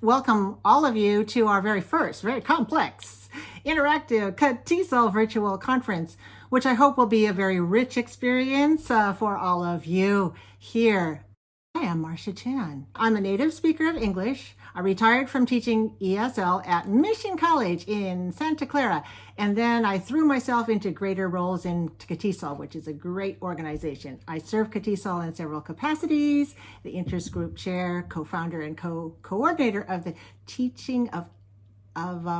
welcome all of you to our very first, very complex, interactive TESOL virtual conference, which I hope will be a very rich experience for all of you here. I am Marsha Chan. I'm a native speaker of English. I retired from teaching ESL at Mission College in Santa Clara, and then I threw myself into greater roles in TESOL, which is a great organization. I serve TESOL in several capacities: the interest group chair, co-founder, and coordinator of the teaching of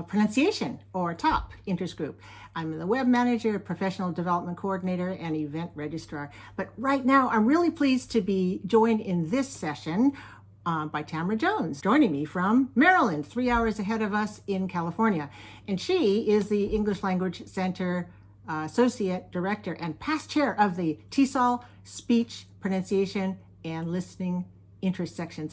pronunciation, or TOP interest group. I'm the web manager, professional development coordinator, and event registrar. But right now, I'm really pleased to be joined in this session by Tamara Jones, joining me from Maryland, 3 hours ahead of us in California. And she is the English Language Center Associate Director and past chair of the TESOL Speech, Pronunciation, and Listening interest sections.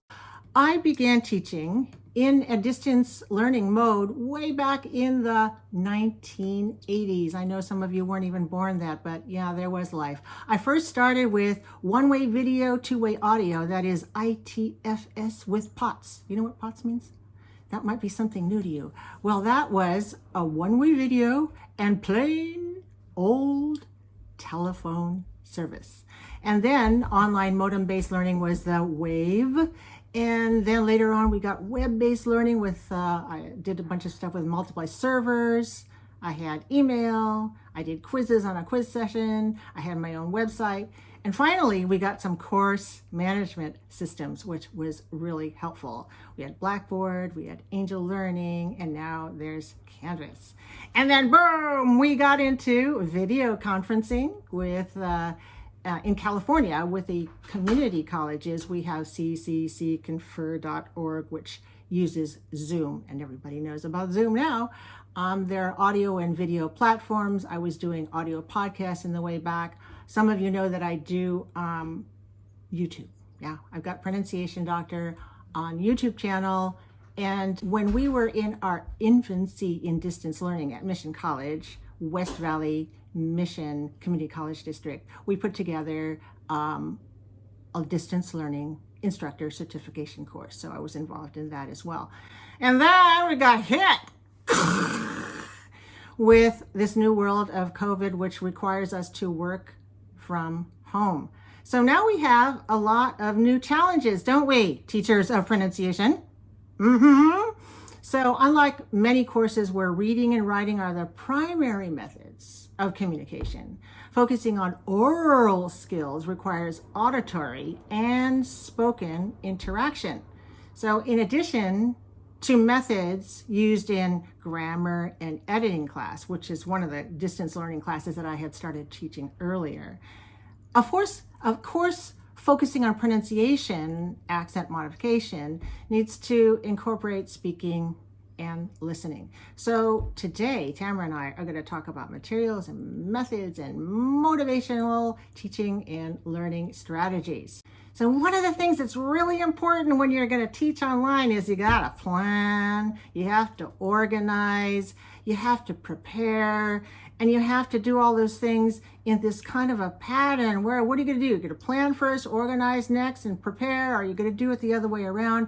I began teaching in a distance learning mode way back in the 1980s. I know some of you weren't even born then, but yeah, there was life. I first started with one-way video, two-way audio, that is ITFS with POTS. You know what POTS means? That might be something new to you. Well, that was a one-way video and plain old telephone service. And then online modem-based learning was the wave. And then later on, we got web-based learning with, I did a bunch of stuff with multiply servers. I had email. I did quizzes on a quiz session. I had my own website. And finally, we got some course management systems, which was really helpful. We had Blackboard, we had Angel Learning, and now there's Canvas. And then boom, we got into video conferencing with in California with the community colleges. We have ccconfer.org, which uses Zoom, and everybody knows about Zoom now. There are audio and video platforms. I was doing audio podcasts in the way back. Some of you know that I do YouTube. Yeah, I've got Pronunciation Doctor on YouTube channel. And when we were in our infancy in distance learning at Mission College, West Valley Mission Community College District, we put together a distance learning instructor certification course. So I was involved in that as well. And then we got hit with this new world of COVID, which requires us to work from home. So now we have a lot of new challenges, don't we, teachers of pronunciation? So unlike many courses where reading and writing are the primary methods of communication, focusing on oral skills requires auditory and spoken interaction. So in addition to methods used in grammar and editing class, which is one of the distance learning classes that I had started teaching earlier, of course, focusing on pronunciation, accent modification, needs to incorporate speaking and listening. So today, Tamara and I are going to talk about materials and methods and motivational teaching and learning strategies. So one of the things that's really important when you're going to teach online is you got to plan, you have to organize, you have to prepare, and you have to do all those things in this kind of a pattern where, what are you going to do? You're going to plan first, organize next, and prepare. Are you going to do it the other way around?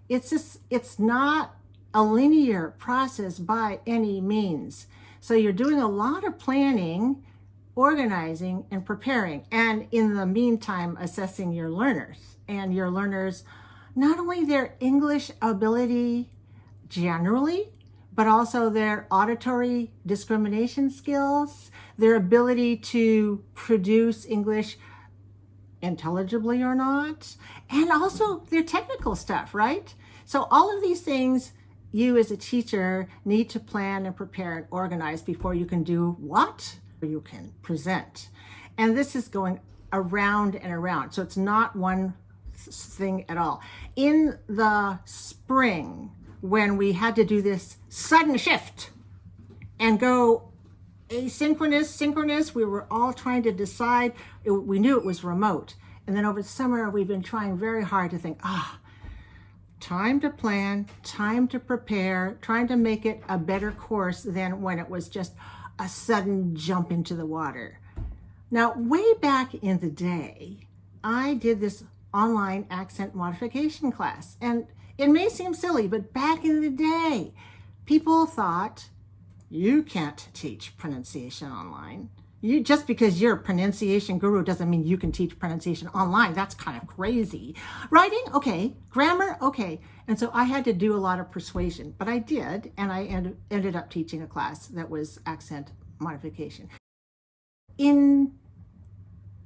It's not a linear process by any means. So you're doing a lot of planning, organizing, and preparing, and in the meantime, assessing your learners. And your learners, not only their English ability generally, but also their auditory discrimination skills, their ability to produce English intelligibly or not, and also their technical stuff, right? So all of these things you as a teacher need to plan and prepare and organize before you can do what? You can present. And this is going around and around. So it's not one thing at all. In the spring, when we had to do this sudden shift and go asynchronous, synchronous, we were all trying to decide. We knew it was remote. And then over the summer, we've been trying very hard to think, time to plan, time to prepare, trying to make it a better course than when it was just a sudden jump into the water. Now, way back in the day, I did this online accent modification class. And it may seem silly, but back in the day, people thought you can't teach pronunciation online. Just because you're a pronunciation guru doesn't mean you can teach pronunciation online. That's kind of crazy. Writing, okay. Grammar, okay. And so I had to do a lot of persuasion, but I did, and I ended up teaching a class that was accent modification. In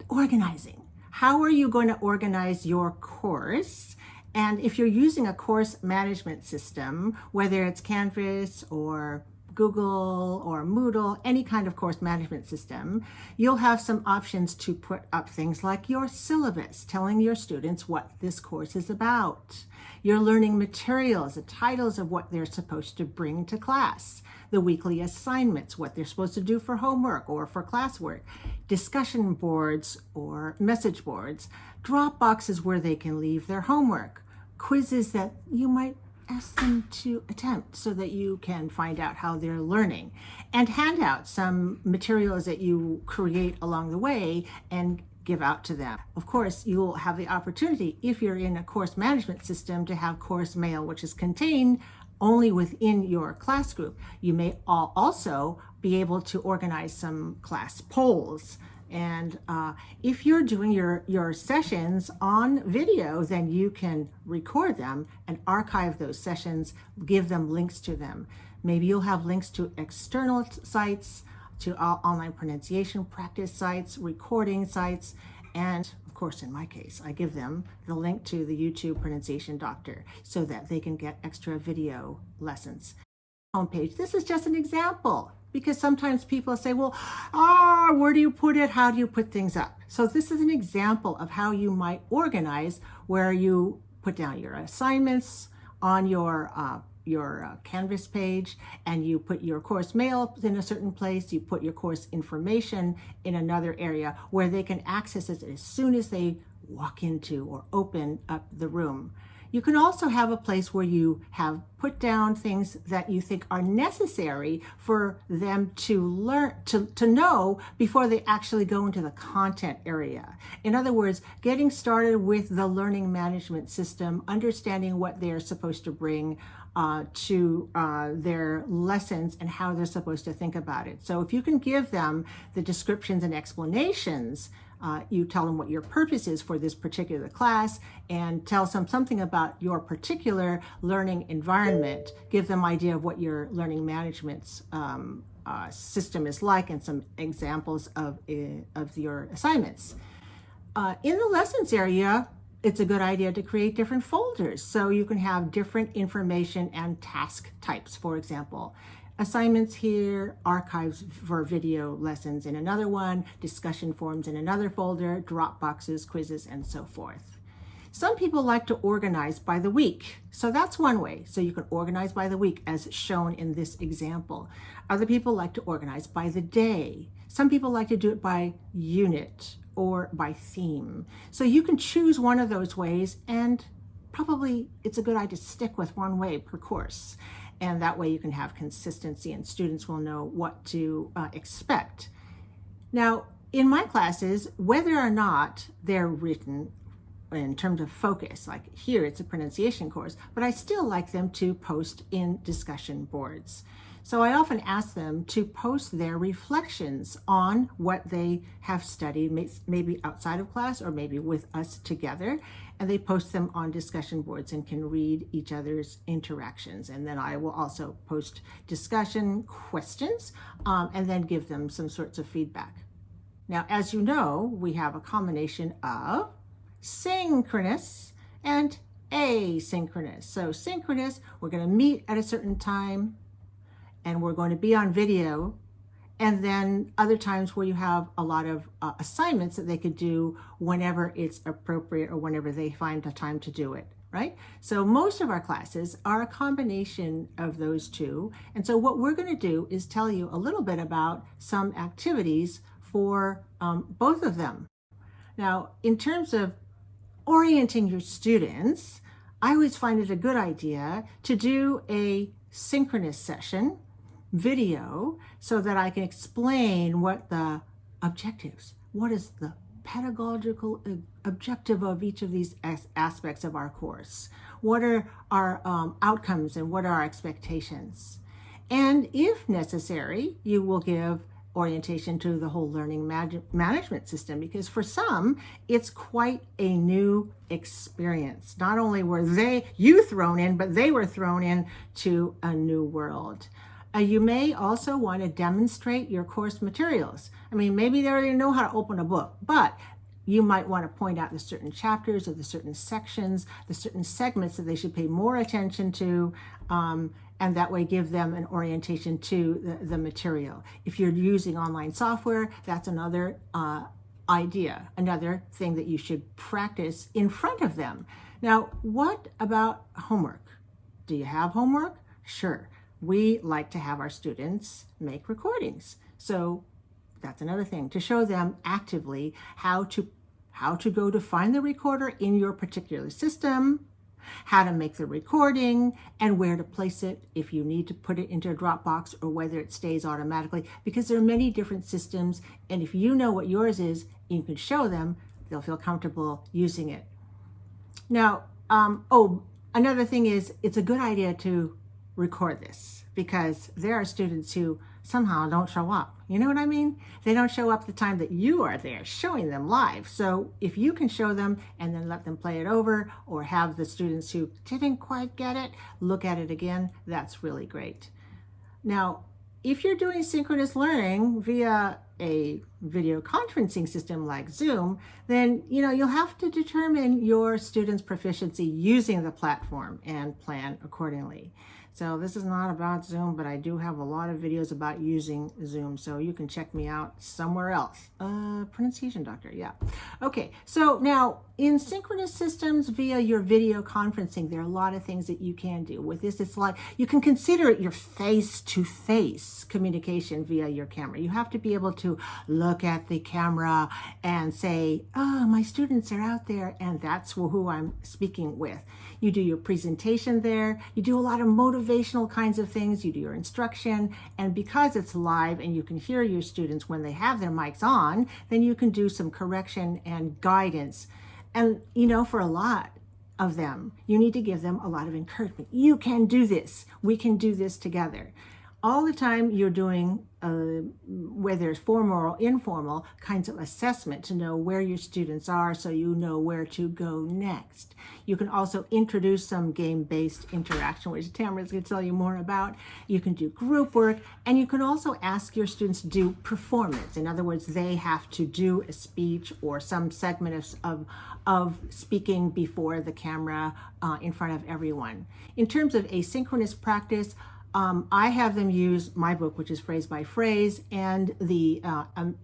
organizing, how are you going to organize your course? And if you're using a course management system, whether it's Canvas or Google or Moodle, any kind of course management system, you'll have some options to put up things like your syllabus, telling your students what this course is about, your learning materials, the titles of what they're supposed to bring to class, the weekly assignments, what they're supposed to do for homework or for classwork, discussion boards or message boards, drop boxes where they can leave their homework, quizzes that you might ask them to attempt so that you can find out how they're learning, and hand out some materials that you create along the way and give out to them. Of course, you will have the opportunity, if you're in a course management system, to have course mail, which is contained only within your class group. You may also be able to organize some class polls. And if you're doing your sessions on video, then you can record them and archive those sessions, give them links to them. Maybe you'll have links to external sites, to online pronunciation practice sites, recording sites, and of course, in my case, I give them the link to the YouTube Pronunciation Doctor so that they can get extra video lessons. Homepage. This is just an example, because sometimes people say, well, where do you put it? How do you put things up? So this is an example of how you might organize, where you put down your assignments on your Canvas page, and you put your course mail in a certain place, you put your course information in another area where they can access it as soon as they walk into or open up the room. You can also have a place where you have put down things that you think are necessary for them to learn, to know before they actually go into the content area. In other words, getting started with the learning management system, understanding what they're supposed to bring to their lessons and how they're supposed to think about it. So if you can give them the descriptions and explanations, you tell them what your purpose is for this particular class, and tell them something about your particular learning environment. Give them an idea of what your learning management system is like, and some examples of your assignments. In the lessons area, it's a good idea to create different folders so you can have different information and task types. For example, assignments here, archives for video lessons in another one, discussion forums in another folder, drop boxes, quizzes, and so forth. Some people like to organize by the week. So that's one way. So you can organize by the week as shown in this example. Other people like to organize by the day. Some people like to do it by unit or by theme. So you can choose one of those ways, and probably it's a good idea to stick with one way per course. And that way you can have consistency and students will know what to expect. Now, in my classes, whether or not they're written in terms of focus, like here it's a pronunciation course, but I still like them to post in discussion boards. So I often ask them to post their reflections on what they have studied, maybe outside of class or maybe with us together, and they post them on discussion boards and can read each other's interactions. And then I will also post discussion questions and then give them some sorts of feedback. Now, as you know, we have a combination of synchronous and asynchronous. So synchronous, we're going to meet at a certain time, and we're going to be on video, and then other times where you have a lot of assignments that they could do whenever it's appropriate or whenever they find the time to do it, right? So most of our classes are a combination of those two. And so what we're going to do is tell you a little bit about some activities for both of them. Now, in terms of orienting your students, I always find it a good idea to do a synchronous session video so that I can explain what the objectives, what is the pedagogical objective of each of these aspects of our course? What are our outcomes and what are our expectations? And if necessary, you will give orientation to the whole learning management system, because for some, it's quite a new experience. Not only were you thrown in, but they were thrown in to a new world. You may also want to demonstrate your course materials. I mean, maybe they already know how to open a book, but you might want to point out the certain chapters or the certain sections, the certain segments that they should pay more attention to, and that way give them an orientation to the material. If you're using online software, that's another idea, another thing that you should practice in front of them. Now, what about homework? Do you have homework? Sure. We like to have our students make recordings. So that's another thing, to show them actively how to go to find the recorder in your particular system, how to make the recording, and where to place it if you need to put it into a Dropbox or whether it stays automatically, because there are many different systems, and if you know what yours is, you can show them, they'll feel comfortable using it. Now, another thing is, it's a good idea to record this, because there are students who somehow don't show up. You know what I mean? They don't show up the time that you are there showing them live. So if you can show them and then let them play it over, or have the students who didn't quite get it look at it again, that's really great. Now, if you're doing synchronous learning via a video conferencing system like Zoom, then you'll have to determine your students' proficiency using the platform and plan accordingly. So this is not about Zoom, but I do have a lot of videos about using Zoom, so you can check me out somewhere else. Pronunciation doctor, yeah. Okay, so now in synchronous systems via your video conferencing, there are a lot of things that you can do. With this, it's like you can consider it your face-to-face communication via your camera. You have to be able to look at the camera and say, oh, my students are out there, and that's who I'm speaking with. You do your presentation there. You do a lot of motivational kinds of things. You do your instruction. And because it's live and you can hear your students when they have their mics on, then you can do some correction and guidance. And, for a lot of them, you need to give them a lot of encouragement. You can do this. We can do this together. All the time you're doing, whether it's formal or informal, kinds of assessment to know where your students are so you know where to go next. You can also introduce some game-based interaction, which Tamara is going to tell you more about. You can do group work, and you can also ask your students to do performance. In other words, they have to do a speech or some segment of speaking before the camera in front of everyone. In terms of asynchronous practice, I have them use my book, which is Phrase by Phrase, and the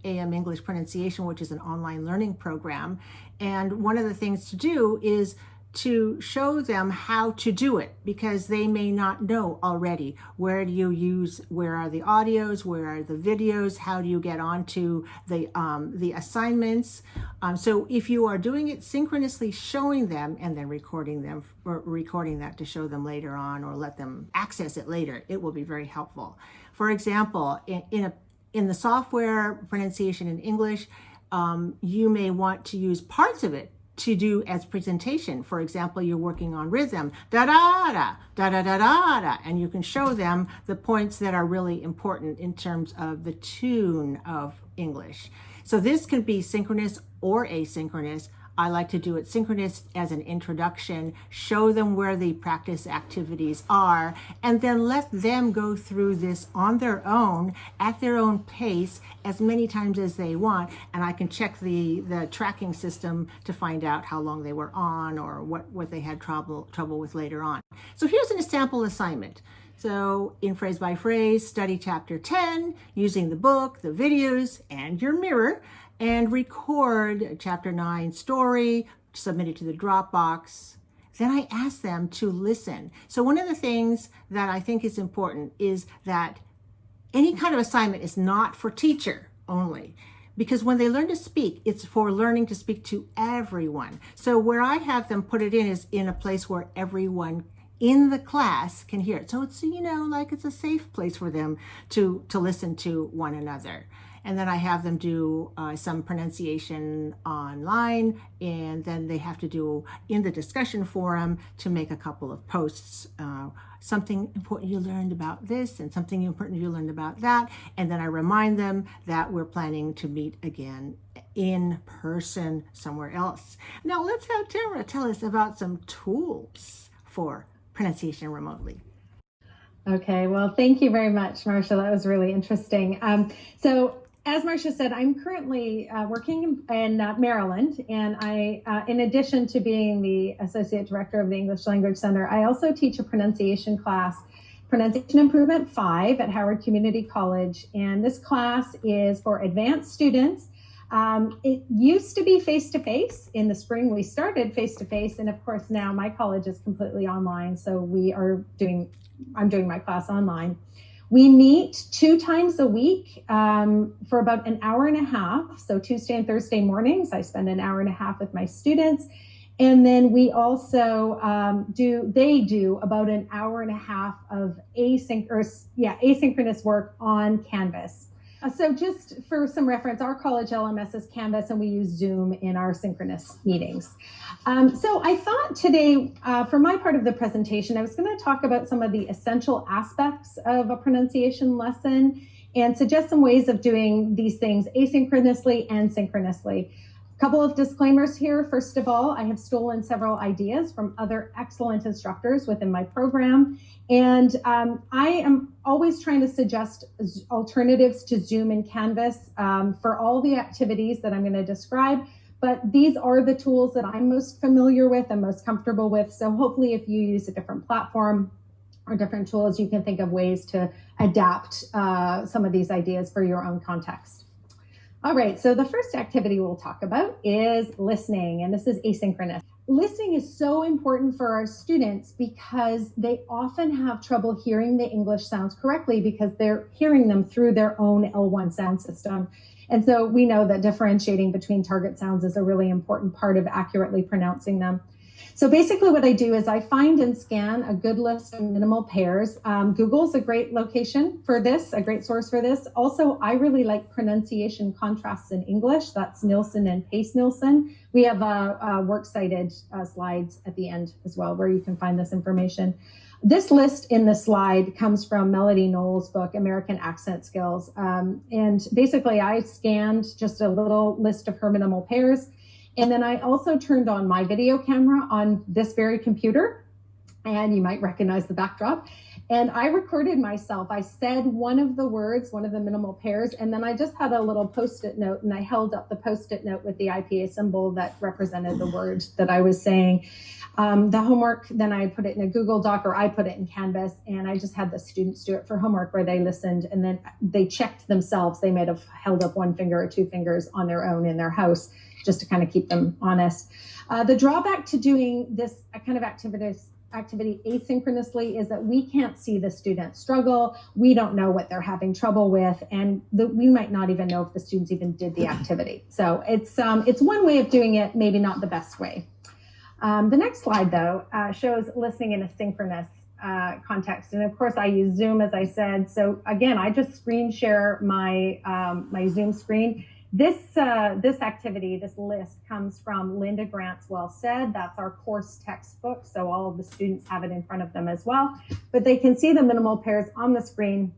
AM English Pronunciation, which is an online learning program. And one of the things to do is to show them how to do it, because they may not know already. Where do you use, where are the audios, where are the videos, how do you get onto the assignments? So if you are doing it synchronously, showing them and then recording them, or recording that to show them later on or let them access it later, it will be very helpful. For example, in the software pronunciation in English, you may want to use parts of it to do as presentation. For example, you're working on rhythm, da-da-da, da-da-da-da-da, and you can show them the points that are really important in terms of the tune of English. So this can be synchronous or asynchronous. I like to do it synchronous as an introduction, show them where the practice activities are, and then let them go through this on their own, at their own pace, as many times as they want. And I can check the tracking system to find out how long they were on or what they had trouble with later on. So here's an example assignment. So in Phrase by Phrase, study chapter 10 using the book, the videos, and your mirror, and record chapter 9 story, submit it to the Dropbox. Then I ask them to listen. So one of the things that I think is important is that any kind of assignment is not for teacher only, because when they learn to speak, it's for learning to speak to everyone. So where I have them put it in is in a place where everyone in the class can hear it. So it's, like it's a safe place for them to listen to one another. And then I have them do some pronunciation online, and then they have to do in the discussion forum to make a couple of posts. Something important you learned about this and something important you learned about that. And then I remind them that we're planning to meet again in person somewhere else. Now let's have Tamara tell us about some tools for pronunciation remotely. Okay, well, thank you very much, Marsha. That was really interesting. So as Marsha said, I'm currently working in Maryland, and I, in addition to being the Associate Director of the English Language Center, I also teach a pronunciation class, Pronunciation Improvement 5 at Howard Community College, and this class is for advanced students. It used to be face-to-face. In the spring, we started face-to-face, and of course now my college is completely online, so I'm doing my class online. We meet 2 times a week for about an hour and a half. So Tuesday and Thursday mornings, I spend an hour and a half with my students. And then we also they do about an hour and a half of asynchronous work on Canvas. So just for some reference, our college LMS is Canvas, and we use Zoom in our synchronous meetings. So I thought today, for my part of the presentation, I was going to talk about some of the essential aspects of a pronunciation lesson and suggest some ways of doing these things asynchronously and synchronously. A couple of disclaimers here. First of all, I have stolen several ideas from other excellent instructors within my program. And I am always trying to suggest alternatives to Zoom and Canvas for all the activities that I'm going to describe. But these are the tools that I'm most familiar with and most comfortable with. So hopefully if you use a different platform or different tools, you can think of ways to adapt some of these ideas for your own context. All right, so the first activity we'll talk about is listening, and this is asynchronous. Listening is so important for our students because they often have trouble hearing the English sounds correctly because they're hearing them through their own L1 sound system. And so we know that differentiating between target sounds is a really important part of accurately pronouncing them. So basically what I do is I find and scan a good list of minimal pairs. Google's a great location for this, a great source for this. Also, I really like pronunciation contrasts in English. That's Nielsen and Pace Nielsen. We have works cited slides at the end as well where you can find this information. This list in the slide comes from Melody Knowles' book, American Accent Skills. And basically I scanned just a little list of her minimal pairs. And then I also turned on my video camera on this very computer, and you might recognize the backdrop. And I recorded myself. I said one of the words, one of the minimal pairs, and then I just had a little Post-it note, and I held up the Post-it note with the IPA symbol that represented the word that I was saying. The homework, then I put it in a Google Doc, or I put it in Canvas, and I just had the students do it for homework where they listened, and then they checked themselves. They might have held up 1 finger or 2 fingers on their own in their house, just to kind of keep them honest. The drawback to doing this kind of activity asynchronously is that we can't see the students struggle. We don't know what they're having trouble with, and we might not even know if the students even did the activity. So it's one way of doing it, maybe not the best way. The next slide, though, shows listening in a synchronous context. And of course, I use Zoom, as I said. So again, I just screen share my Zoom screen. This activity, this list, comes from Linda Grant's Well Said. That's our course textbook, so all of the students have it in front of them as well. But they can see the minimal pairs on the screen.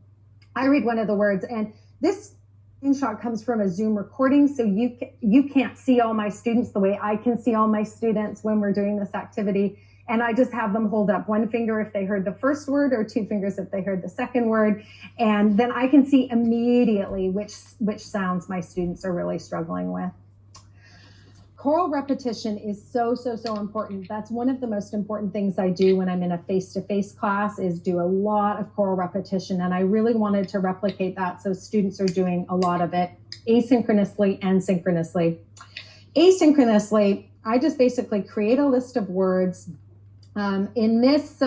I read one of the words, and this screenshot comes from a Zoom recording, so you can't see all my students the way I can see all my students when we're doing this activity. And I just have them hold up 1 finger if they heard the first word, or 2 fingers if they heard the second word. And then I can see immediately which sounds my students are really struggling with. Choral repetition is so important. That's one of the most important things I do when I'm in a face-to-face class, is do a lot of choral repetition. And I really wanted to replicate that, so students are doing a lot of it asynchronously and synchronously. Asynchronously, I just basically create a list of words. In this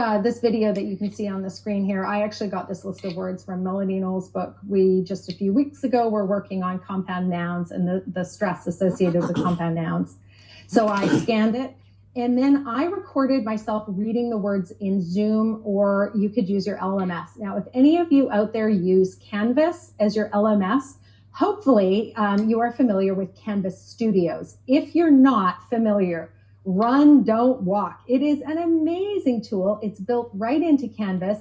video that you can see on the screen here, I actually got this list of words from Melody Knowles' book. We just a few weeks ago were working on compound nouns and the stress associated with compound nouns. So I scanned it, and then I recorded myself reading the words in Zoom, or you could use your LMS. Now, if any of you out there use Canvas as your LMS, Hopefully, you are familiar with Canvas Studios. If you're not familiar, run, don't walk. It is an amazing tool. It's built right into Canvas.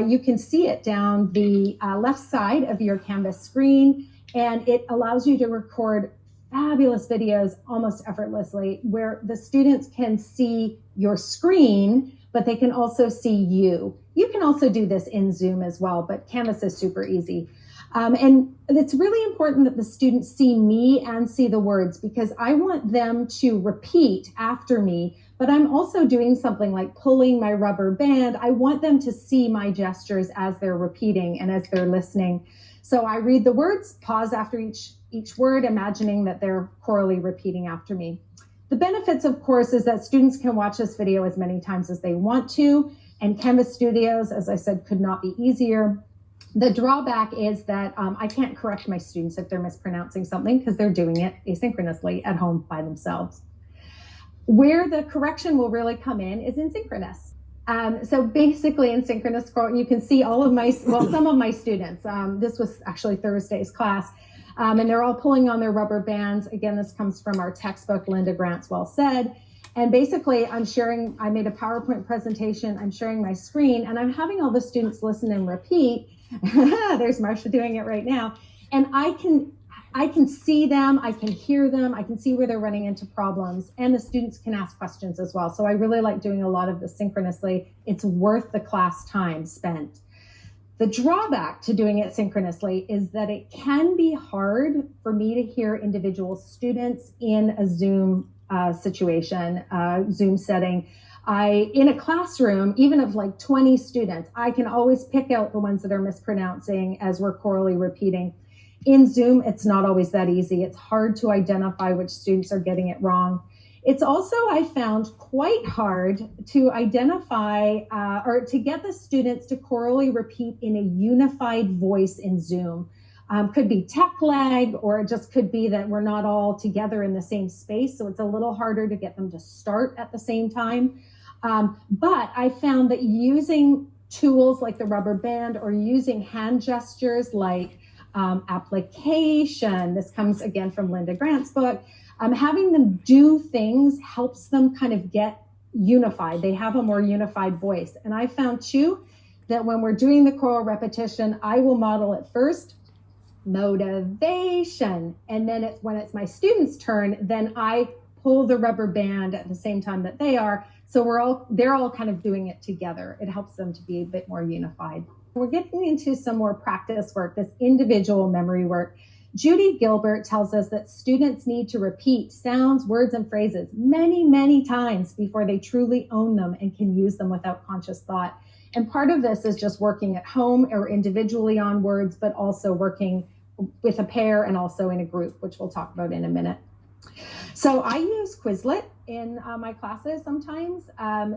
You can see it down the left side of your Canvas screen, and it allows you to record fabulous videos almost effortlessly, where the students can see your screen, but they can also see you. You can also do this in Zoom as well, but Canvas is super easy. And it's really important that the students see me and see the words, because I want them to repeat after me, but I'm also doing something like pulling my rubber band. I want them to see my gestures as they're repeating and as they're listening. So I read the words, pause after each word, imagining that they're chorally repeating after me. The benefits, of course, is that students can watch this video as many times as they want to, and Canvas Studios, as I said, could not be easier. The drawback is that I can't correct my students if they're mispronouncing something, because they're doing it asynchronously at home by themselves. Where the correction will really come in is in Synchronous. So basically in Synchronous, you can see all of some of my students. This was actually Thursday's class, and they're all pulling on their rubber bands. Again, this comes from our textbook, Linda Grant's Well Said. And basically I made a PowerPoint presentation, I'm sharing my screen, and I'm having all the students listen and repeat. There's Marsha doing it right now. And I can see them, I can hear them, I can see where they're running into problems, and the students can ask questions as well. So I really like doing a lot of this synchronously. It's worth the class time spent. The drawback to doing it synchronously is that it can be hard for me to hear individual students in a Zoom situation, Zoom setting. In a classroom, even of like 20 students, I can always pick out the ones that are mispronouncing as we're chorally repeating. In Zoom, it's not always that easy. It's hard to identify which students are getting it wrong. It's also, I found, quite hard to identify or to get the students to chorally repeat in a unified voice in Zoom. Could be tech lag, or it just could be that we're not all together in the same space. So it's a little harder to get them to start at the same time. But I found that using tools like the rubber band, or using hand gestures like application, this comes again from Linda Grant's book, having them do things helps them kind of get unified. They have a more unified voice. And I found too that when we're doing the choral repetition, I will model it first, motivation. And then when it's my students' turn, then I pull the rubber band at the same time that they are. So they're all kind of doing it together. It helps them to be a bit more unified. We're getting into some more practice work, this individual memory work. Judy Gilbert tells us that students need to repeat sounds, words, and phrases many, many times before they truly own them and can use them without conscious thought. And part of this is just working at home or individually on words, but also working with a pair and also in a group, which we'll talk about in a minute. So I use Quizlet in my classes sometimes.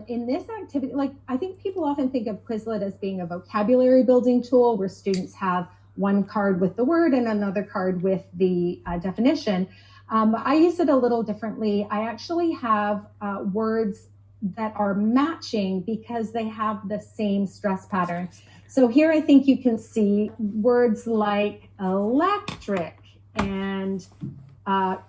In this activity, I think people often think of Quizlet as being a vocabulary building tool where students have one card with the word and another card with the definition. I use it a little differently. I actually have words that are matching because they have the same stress pattern. So here I think you can see words like electric and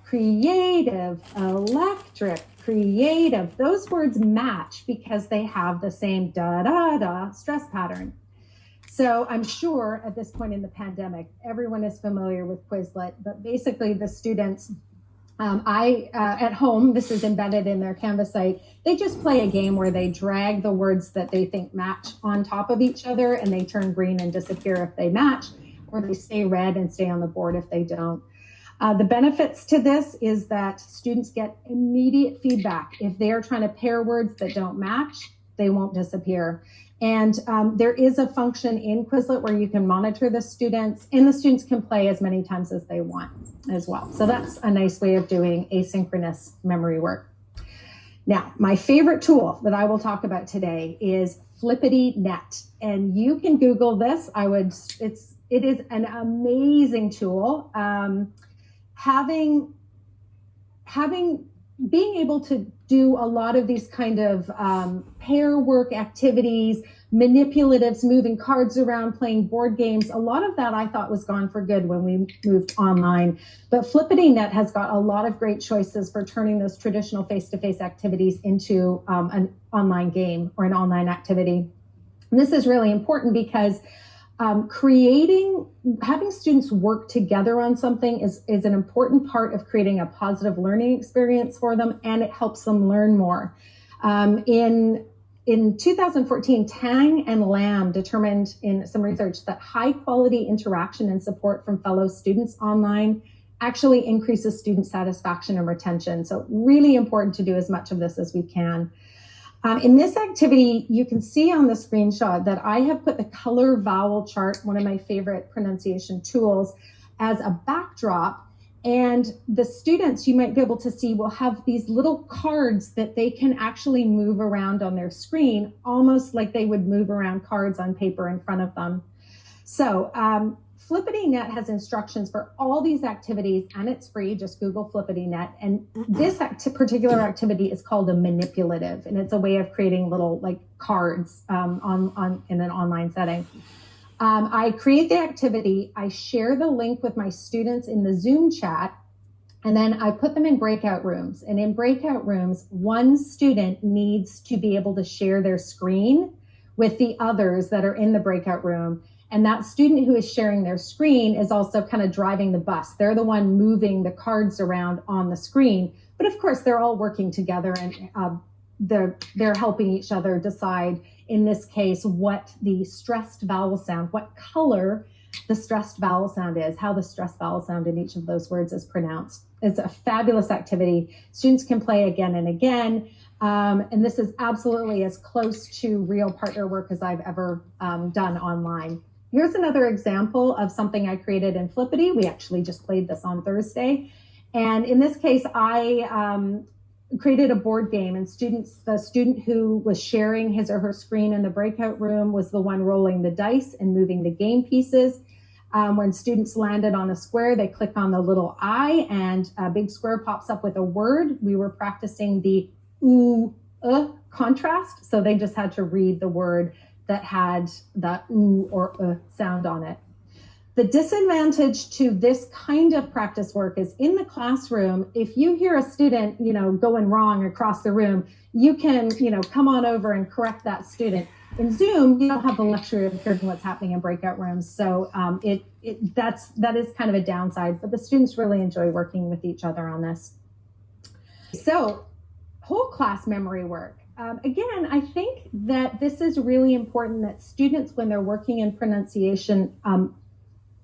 creative, electric, creative. Those words match because they have the same da-da-da stress pattern. So I'm sure at this point in the pandemic, everyone is familiar with Quizlet, but basically the students, at home, this is embedded in their Canvas site, they just play a game where they drag the words that they think match on top of each other, and they turn green and disappear if they match, or they stay red and stay on the board if they don't. The benefits to this is that students get immediate feedback. If they're trying to pair words that don't match, they won't disappear. And there is a function in Quizlet where you can monitor the students, and the students can play as many times as they want as well. So that's a nice way of doing asynchronous memory work. Now, my favorite tool that I will talk about today is Flippity.net, and you can Google this. It is an amazing tool. Having being able to do a lot of these kind of pair work activities, manipulatives, moving cards around, playing board games, a lot of that I thought was gone for good when we moved online. But FlippityNet has got a lot of great choices for turning those traditional face-to-face activities into an online game or an online activity. And this is really important because having students work together on something is an important part of creating a positive learning experience for them, and it helps them learn more. In 2014, Tang and Lam determined in some research that high quality interaction and support from fellow students online actually increases student satisfaction and retention. So really important to do as much of this as we can. In this activity, you can see on the screenshot that I have put the color vowel chart, one of my favorite pronunciation tools, as a backdrop. And the students, you might be able to see, will have these little cards that they can actually move around on their screen, almost like they would move around cards on paper in front of them. So FlippityNet has instructions for all these activities, and it's free. Just Google FlippityNet. And this particular activity is called a manipulative, and it's a way of creating little like cards in an online setting. I create the activity, I share the link with my students in the Zoom chat, and then I put them in breakout rooms. And in breakout rooms, one student needs to be able to share their screen with the others that are in the breakout room. And that student who is sharing their screen is also kind of driving the bus. They're the one moving the cards around on the screen. But of course, they're all working together, and they're helping each other decide, in this case, what the stressed vowel sound, what color the stressed vowel sound is, how the stressed vowel sound in each of those words is pronounced. It's a fabulous activity. Students can play again and again. And this is absolutely as close to real partner work as I've ever done online. Here's another example of something I created in Flippity. We actually just played this on Thursday. And in this case, I created a board game, and the student who was sharing his or her screen in the breakout room was the one rolling the dice and moving the game pieces. When students landed on a square, they click on the little I, and a big square pops up with a word. We were practicing the contrast, so they just had to read the word that had the or sound on it. The disadvantage to this kind of practice work is in the classroom, if you hear a student, going wrong across the room, you can, come on over and correct that student. In Zoom, you don't have the luxury of hearing what's happening in breakout rooms. So that is kind of a downside, but the students really enjoy working with each other on this. So whole class memory work. Again, I think that this is really important, that students, when they're working in pronunciation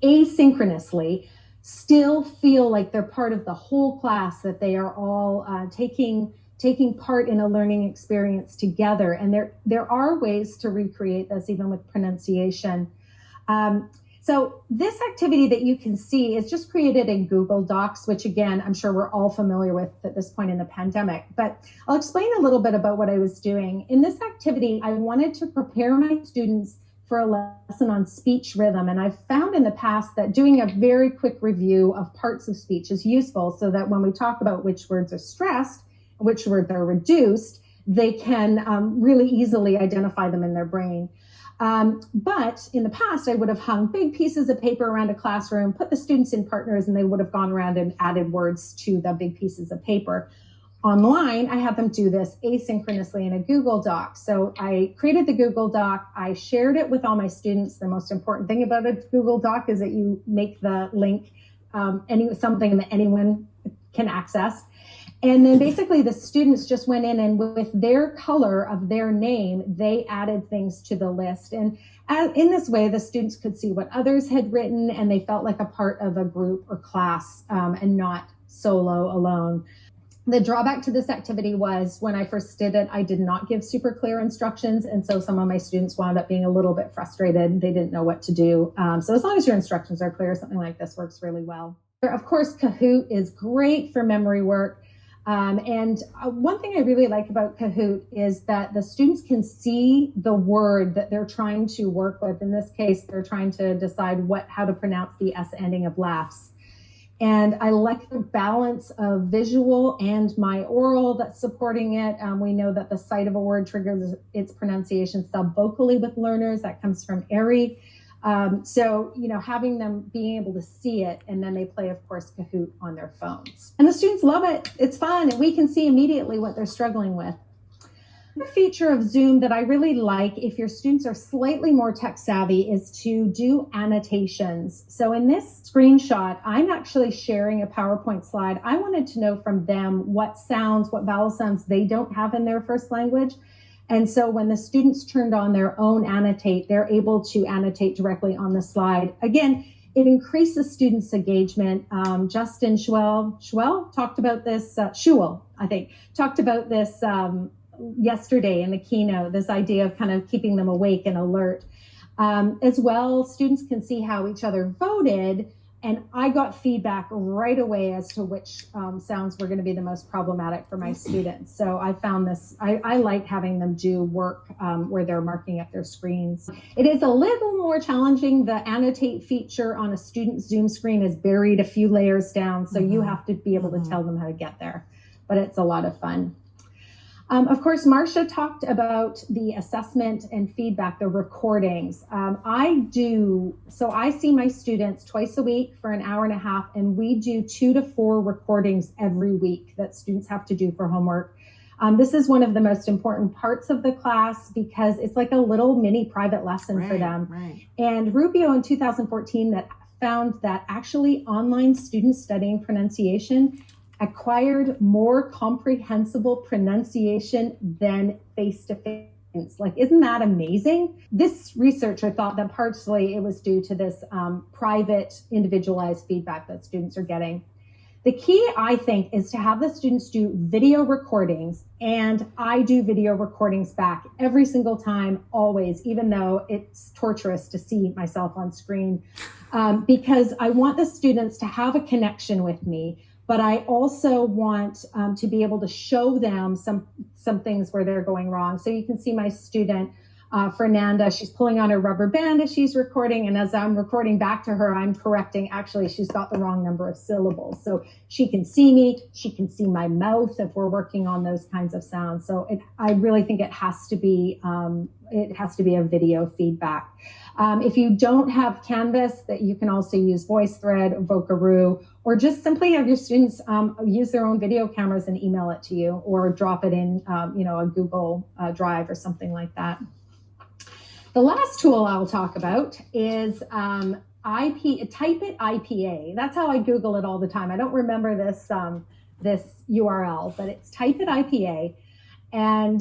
asynchronously, still feel like they're part of the whole class, that they are all taking part in a learning experience together. And there are ways to recreate this even with pronunciation. So this activity that you can see is just created in Google Docs, which again, I'm sure we're all familiar with at this point in the pandemic, but I'll explain a little bit about what I was doing. In this activity, I wanted to prepare my students for a lesson on speech rhythm. And I've found in the past that doing a very quick review of parts of speech is useful, so that when we talk about which words are stressed, which words are reduced, they can really easily identify them in their brain. But in the past, I would have hung big pieces of paper around a classroom, put the students in partners, and they would have gone around and added words to the big pieces of paper. Online, I had them do this asynchronously in a Google Doc. So I created the Google Doc. I shared it with all my students. The most important thing about a Google Doc is that you make the link something that anyone can access. And then basically the students just went in, and with their color of their name, they added things to the list. And in this way, the students could see what others had written, and they felt like a part of a group or class and not solo alone. The drawback to this activity was, when I first did it, I did not give super clear instructions. And so some of my students wound up being a little bit frustrated. They didn't know what to do. So as long as your instructions are clear, something like this works really well. Of course, Kahoot is great for memory work. And one thing I really like about Kahoot is that the students can see the word that they're trying to work with. In this case, they're trying to decide how to pronounce the S ending of laughs. And I like the balance of visual and my oral that's supporting it. We know that the sight of a word triggers its pronunciation subvocally with learners. That comes from Airy. So, having them being able to see it, and then they play, of course, Kahoot on their phones. And the students love it. It's fun, and we can see immediately what they're struggling with. The feature of Zoom that I really like, if your students are slightly more tech savvy, is to do annotations. So in this screenshot, I'm actually sharing a PowerPoint slide. I wanted to know from them what vowel sounds they don't have in their first language. And so when the students turned on their own annotate, they're able to annotate directly on the slide. Again, it increases students' engagement. Justin Schuell talked about this, Schuell, I think, talked about this yesterday in the keynote, this idea of kind of keeping them awake and alert. As well, students can see how each other voted, and I got feedback right away as to which sounds were going to be the most problematic for my students. So I found this, I like having them do work where they're marking up their screens. It is a little more challenging. The annotate feature on a student's Zoom screen is buried a few layers down, so you have to be able to tell them how to get there, but it's a lot of fun. Of course, Marsha talked about the assessment and feedback, the recordings. I see my students twice a week for an hour and a half, and we do 2 to 4 recordings every week that students have to do for homework. This is one of the most important parts of the class because it's like a little mini private lesson for them. Right. And Rubio in 2014 found that actually online students studying pronunciation acquired more comprehensible pronunciation than face-to-face. Like, isn't that amazing? This researcher thought that partially it was due to this private, individualized feedback that students are getting. The key, I think, is to have the students do video recordings, and I do video recordings back every single time, always, even though it's torturous to see myself on screen, because I want the students to have a connection with me. But I also want to be able to show them some things where they're going wrong. So you can see my student, Fernanda, she's pulling on her rubber band as she's recording. And as I'm recording back to her, I'm correcting, actually, she's got the wrong number of syllables. So she can see me, she can see my mouth if we're working on those kinds of sounds. So I really think it has to be a video feedback. If you don't have Canvas, that you can also use VoiceThread, Vocaroo, or just simply have your students use their own video cameras and email it to you, or drop it in, a Google Drive or something like that. The last tool I'll talk about is Type It IPA. That's how I Google it all the time. I don't remember this URL, but it's Type It IPA. And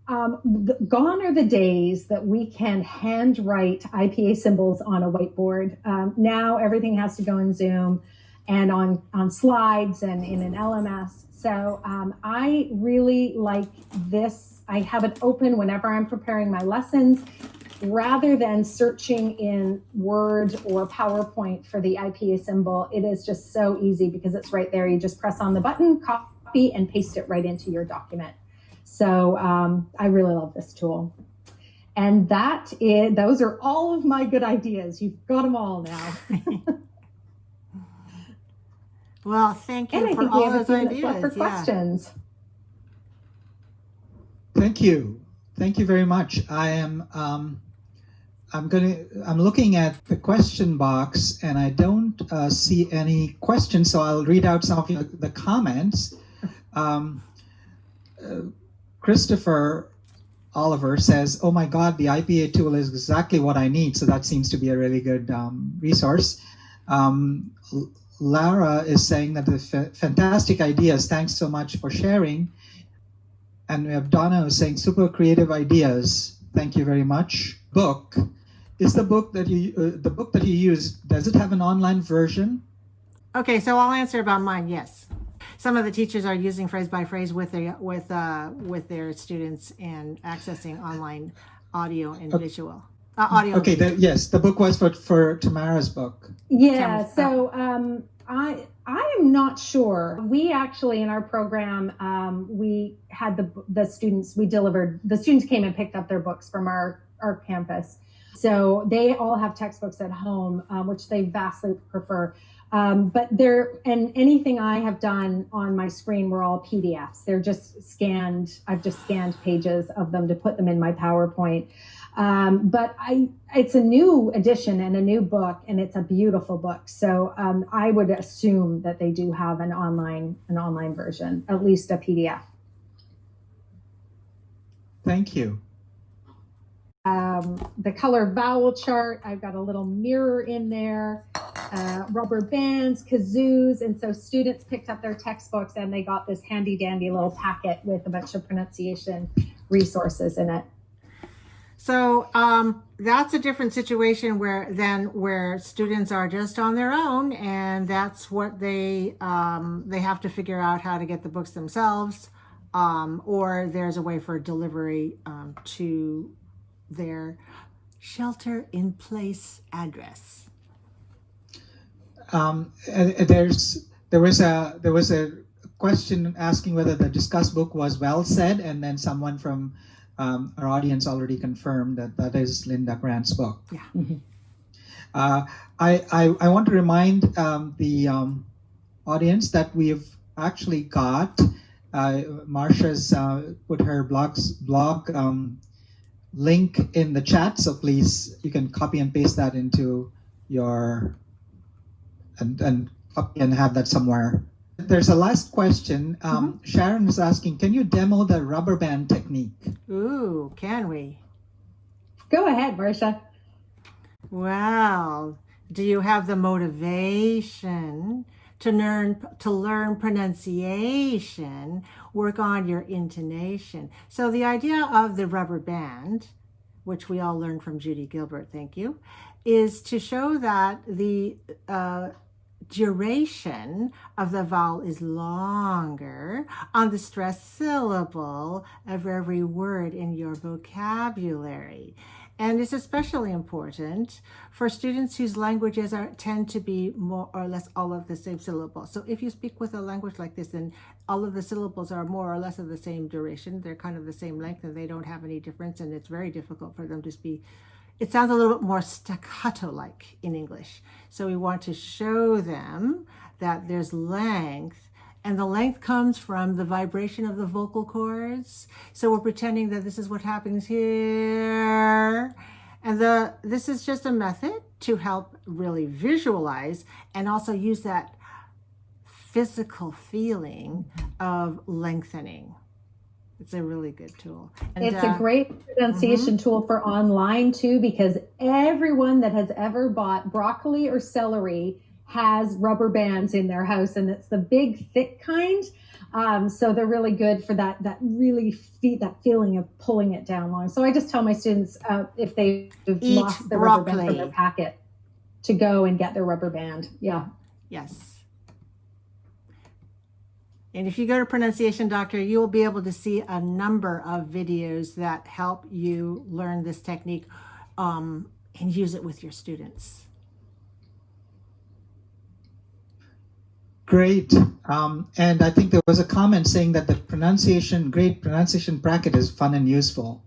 gone are the days that we can handwrite IPA symbols on a whiteboard. Now everything has to go in Zoom and on slides and in an LMS. So I really like this. I have it open whenever I'm preparing my lessons, rather than searching in Word or PowerPoint for the IPA symbol. It is just so easy because it's right there. You just press on the button, copy, and paste it right into your document. So I really love this tool. And those are all of my good ideas. You've got them all now. Well, thank you for all those ideas. For questions. Thank you very much. I'm looking at the question box and I don't see any questions, so I'll read out some of the comments. Christopher Oliver says, "Oh my God, the IPA tool is exactly what I need." So that seems to be a really good resource. Lara is saying that the fantastic ideas. Thanks so much for sharing. And we have Donna who's saying, super creative ideas. Thank you very much. Book. Is the book that you use, does it have an online version? Okay, so I'll answer about mine. Yes. Some of the teachers are using phrase by phrase with their students and accessing online audio and visual. Audio. Okay, yes, the book was for Tamara's book. Yeah, so I am not sure. We actually, in our program, we had the students came and picked up their books from our campus. So they all have textbooks at home, which they vastly prefer. But anything I have done on my screen were all PDFs. They're just scanned. I've just scanned pages of them to put them in my PowerPoint. But it's a new edition and a new book, and it's a beautiful book. So I would assume that they do have an online version, at least a PDF. Thank you. The color vowel chart, I've got a little mirror in there, rubber bands, kazoos, and so students picked up their textbooks and they got this handy dandy little packet with a bunch of pronunciation resources in it. So that's a different situation where students are just on their own, and that's what they have to figure out how to get the books themselves, or there's a way for delivery to their shelter-in-place address. There was a question asking whether the discussed book was well said, and then someone from our audience already confirmed that is Linda Grant's book. Yeah. Mm-hmm. I want to remind the audience that we've actually got Marsha's put her blog link in the chat, so please you can copy and paste that into your and copy and have that somewhere. There's a last question. Sharon is asking, can you demo the rubber band technique? Ooh, can we? Go ahead, Marsha. Well, do you have the motivation to learn pronunciation, work on your intonation? So the idea of the rubber band, which we all learned from Judy Gilbert, thank you, is to show that the duration of the vowel is longer on the stressed syllable of every word in your vocabulary. And it's especially important for students whose languages tend to be more or less all of the same syllable. So if you speak with a language like this, then all of the syllables are more or less of the same duration. They're kind of the same length and they don't have any difference. And it's very difficult for them to speak. It sounds a little bit more staccato-like in English. So we want to show them that there's length, and the length comes from the vibration of the vocal cords. So we're pretending that this is what happens here. And this is just a method to help really visualize and also use that physical feeling of lengthening. It's a really good tool. And, it's a great pronunciation tool for online too, because everyone that has ever bought broccoli or celery has rubber bands in their house, and it's the big thick kind. So they're really good for that feeling of pulling it down long. So I just tell my students if they've lost their rubber band from their packet to go and get their rubber band. Yeah. Yes. And if you go to Pronunciation Doctor, you will be able to see a number of videos that help you learn this technique and use it with your students. Great. And I think there was a comment saying that the great pronunciation bracket is fun and useful.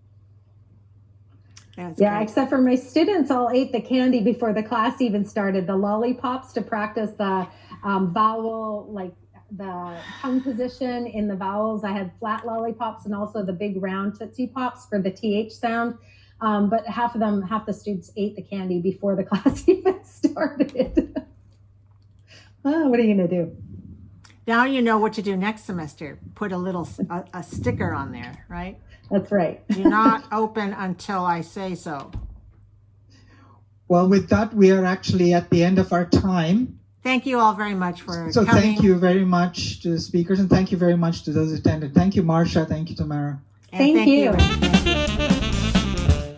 Yeah, except for my students all ate the candy before the class even started, the lollipops to practice the vowel, like the tongue position in the vowels. I had flat lollipops and also the big round Tootsie Pops for the TH sound. But half the students ate the candy before the class even started. What are you going to do? Now you know what to do next semester. Put a sticker on there, right? That's right. Do not open until I say so. Well, with that, we are actually at the end of our time. Thank you all very much for coming. So thank you very much to the speakers, and thank you very much to those attended. Thank you, Marsha. Thank you, Tamara. And thank you.